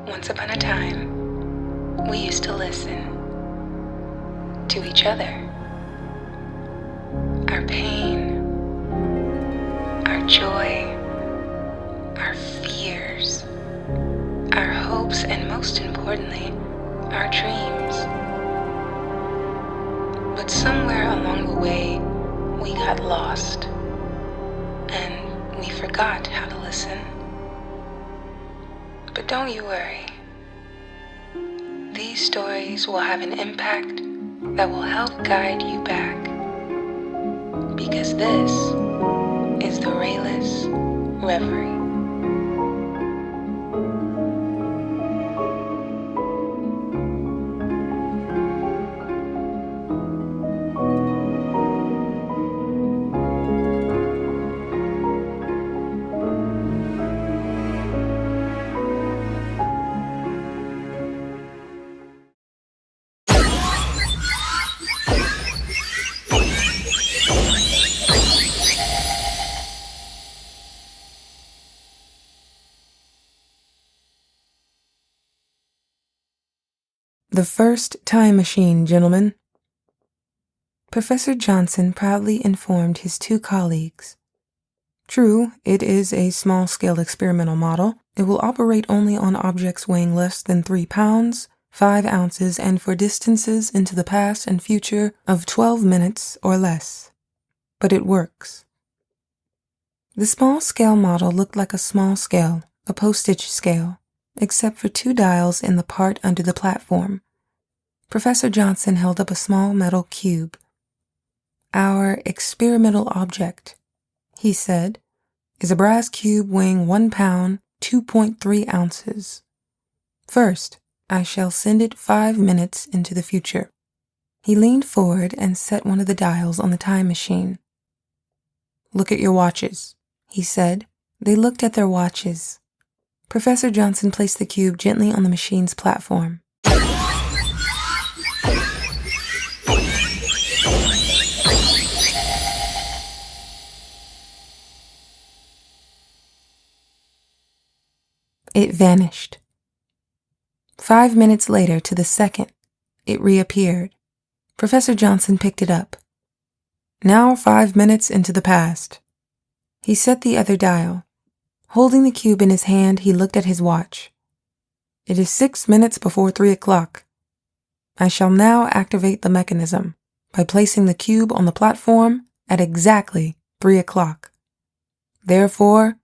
Once upon a time, we used to listen to each other. Our pain, our joy, our fears, our hopes, and most importantly, our dreams. But somewhere along the way, we got lost and we forgot how to listen. But don't you worry. These stories will have an impact that will help guide you back. Because this is the Rayless Reverie. The first time machine, gentlemen. Professor Johnson proudly informed his two colleagues. True, it is a small-scale experimental model. It will operate only on objects weighing less than 3 pounds, 5 ounces, and for distances into the past and future of 12 minutes or less. But it works. The small-scale model looked like a small scale, a postage scale, except for 2 dials in the part under the platform. Professor Johnson held up a small metal cube. Our experimental object, he said, is a brass cube weighing 1 pound, 2.3 ounces. First, I shall send it 5 minutes into the future. He leaned forward and set one of the dials on the time machine. Look at your watches, he said. They looked at their watches. Professor Johnson placed the cube gently on the machine's platform. It vanished. 5 minutes later, to the second, it reappeared. Professor Johnson picked it up. Now 5 minutes into the past. He set the other dial. Holding the cube in his hand, he looked at his watch. It is 6 minutes before 3 o'clock. I shall now activate the mechanism by placing the cube on the platform at exactly 3 o'clock. Therefore,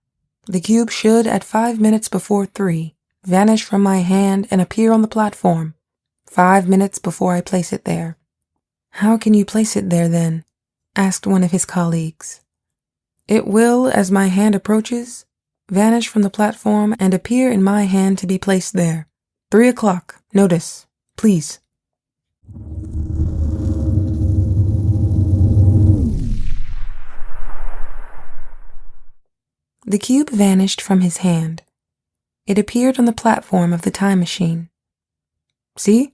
the cube should, at 5 minutes before 3, vanish from my hand and appear on the platform, 5 minutes before I place it there. How can you place it there, then? Asked one of his colleagues. It will, as my hand approaches, vanish from the platform and appear in my hand to be placed there. 3 o'clock. Notice, please. The cube vanished from his hand. It appeared on the platform of the time machine. See?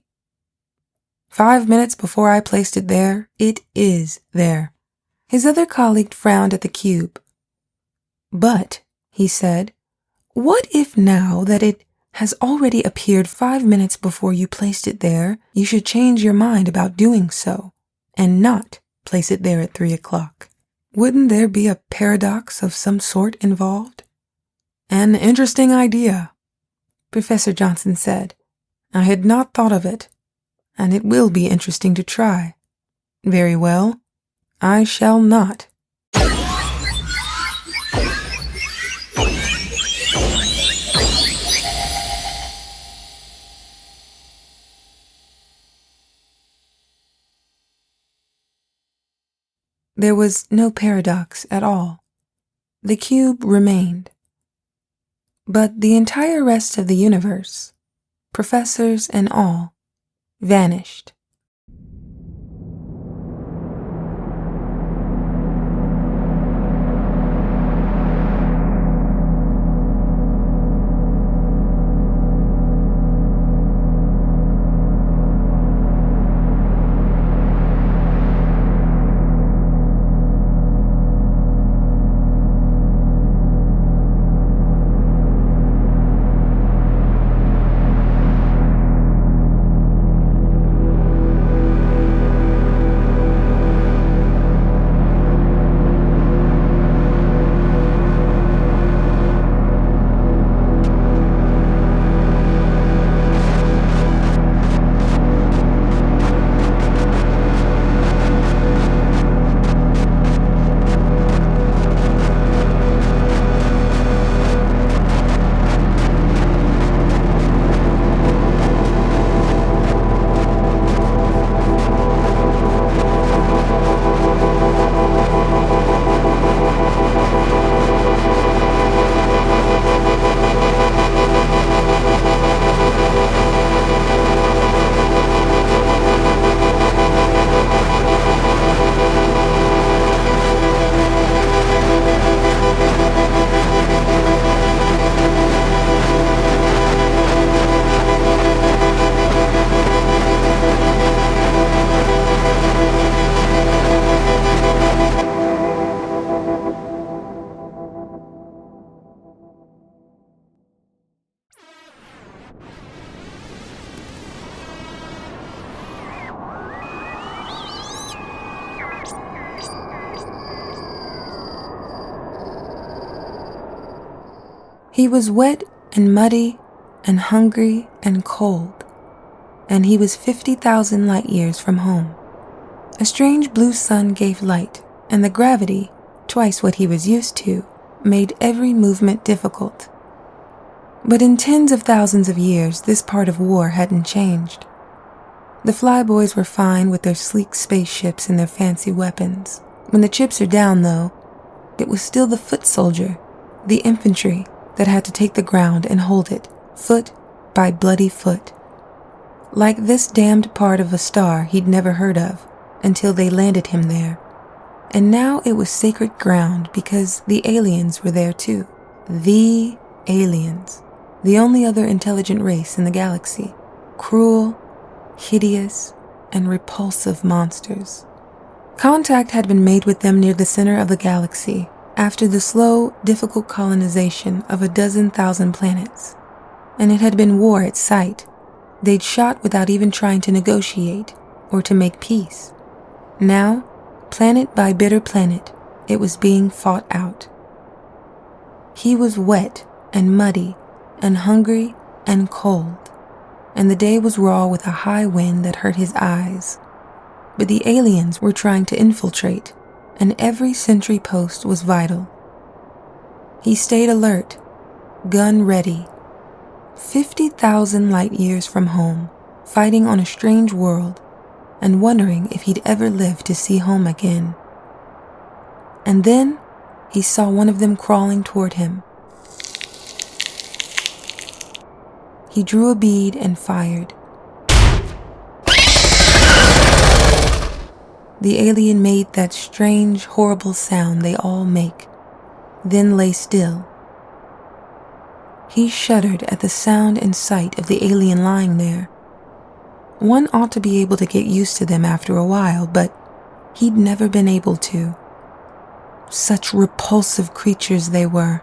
5 minutes before I placed it there, it is there. His other colleague frowned at the cube. But, he said, what if now that it has already appeared 5 minutes before you placed it there, you should change your mind about doing so, and not place it there at 3 o'clock? Wouldn't there be a paradox of some sort involved? An interesting idea, Professor Johnson said. I had not thought of it, and it will be interesting to try. Very well, I shall not. There was no paradox at all. The cube remained. But the entire rest of the universe, professors and all, vanished. He was wet and muddy and hungry and cold, and he was 50,000 light years from home. A strange blue sun gave light, and the gravity, twice what he was used to, made every movement difficult. But in tens of thousands of years, this part of war hadn't changed. The flyboys were fine with their sleek spaceships and their fancy weapons. When the chips are down, though, it was still the foot soldier, the infantry, that had to take the ground and hold it, foot by bloody foot. Like this damned part of a star he'd never heard of until they landed him there. And now it was sacred ground because the aliens were there too. The aliens. The only other intelligent race in the galaxy. Cruel, hideous, and repulsive monsters. Contact had been made with them near the center of the galaxy after the slow, difficult colonization of 12,000 planets. And it had been war at sight. They'd shot without even trying to negotiate or to make peace. Now, planet by bitter planet, it was being fought out. He was wet and muddy and hungry and cold, and the day was raw with a high wind that hurt his eyes. But the aliens were trying to infiltrate, and every sentry post was vital. He stayed alert, gun ready, 50,000 light years from home, fighting on a strange world, and wondering if he'd ever live to see home again. And then he saw one of them crawling toward him. He drew a bead and fired. The alien made that strange, horrible sound they all make, then lay still. He shuddered at the sound and sight of the alien lying there. One ought to be able to get used to them after a while, but he'd never been able to. Such repulsive creatures they were,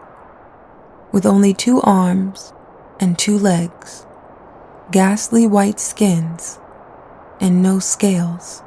with only 2 arms and 2 legs, ghastly white skins, and no scales.